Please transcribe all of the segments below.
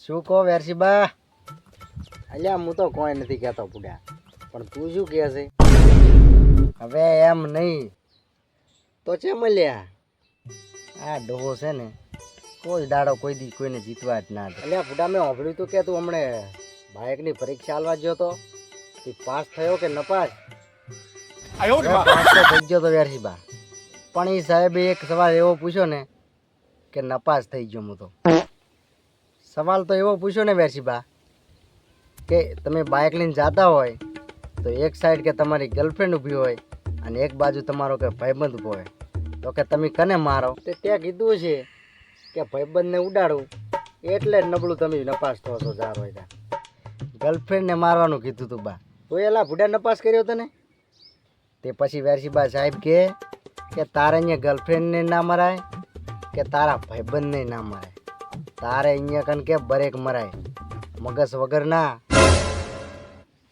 શું કહો વેરસીબા? અલ્યા હું તો કોઈ નથી કહેતો પુડા, પણ તું શું કહે છે? હવે એમ નહીં તો ચેમ લ્યા? આ ડોહો છે ને કોઈ દાડો કોઈ દી કોઈને જીતવા જ ના દે. અલ્યા પુડા, મેં સાંભળ્યું તું કે તું હમણે બાઇકની પરીક્ષા આલવા ગયો તો, તે પાસ થયો કે નપાસ? પાસ તો થઈ ગયો તો વેરસીબા, પણ એ સાહેબે એક સવાલ એવો પૂછ્યો ને કે નપાસ થઈ ગયો હું તો. સવાલ તો એવો પૂછ્યો ને વેરસીબા કે તમે બાઇક લઈને જતા હોય તો એક સાઈડ કે તમારી ગર્લફ્રેન્ડ ઊભી હોય અને એક બાજુ તમારો કે ભાઈબંધ ઊભો હોય, તો કે તમે કને મારો? તે ત્યાં કીધું છે કે ભાઈબંધને ઉડાડું એટલે જ નબળું તમે નપાસ થો છો. જાર હોય ત્યાં ગર્લફ્રેન્ડને મારવાનું કીધું તું બા, તો એલા ભૂડા નપાસ કર્યો તને. તે પછી વેરસીબા સાહેબ કે તારે અહીંયા ગર્લફ્રેન્ડને ના મરાય કે તારા ભાઈબંધને ના મરાય, તારે અહીંયા કન કે બરેક મરાય, મગજ વગર ના.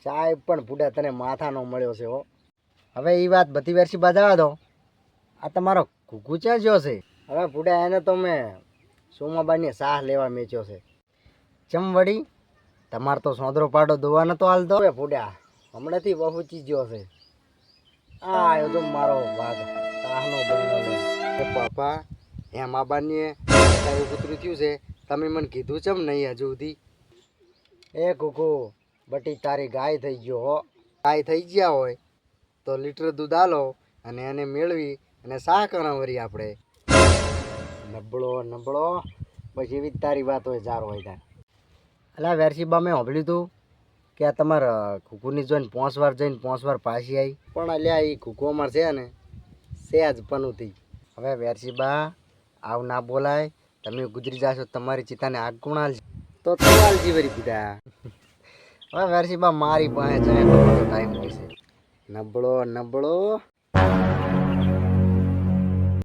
સાહેબ પણ ભૂડા તને માથાનો મળ્યો છે હો. હવે એ વાત બધી વેરસીબા જવા દો, આ તમારો ઘૂઘુ ક્યાં જ્યો છે? હવે ભૂડા એને તો મેં સોમાબાની સાહ લેવા મેચ્યો છે. ચમ વળી? તમારે તો સોંદરો પાડો દોવા નતો હાલતો. હવે ભૂડા હમણાંથી પહોંચી ગયો છે. આ આવ્યો તો મારો વાઘ સાહનો બહેનો લે. બાપા એમ આબાની એવું કૂતરું થયું છે, તમે મને કીધું ચમ નહીં હજુ સુધી? એ કુકુ બટી તારી ગાય થઈ ગયો હો. ગાય થઈ ગયા હોય તો લીટર દૂધ આલો અને એને મેળવી અને સાહ કરાવરી આપણે. નબળો નબળો બસ એવી જ તારી વાત હોય. જાર હોય તાર. અલા વેરસીબા, મેં સાંભળ્યું તું કે આ તમારા કુકુની જોઈને 5 વાર જઈને 5 વાર પાછી આવી, પણ અલ્યા એ કુકુ અમાર છે ને સેજ પનુથી. હવે વેરસીબા આવ ના બોલાય, તમે ગુજરી જાશો તમારી ચિતાને આગ કોણ હાલ તો તવાલ જીવરી પીધા. હવે વેરસીબા મારી પાસે જાય ટાઈમ હોય છે. નબળો નબળો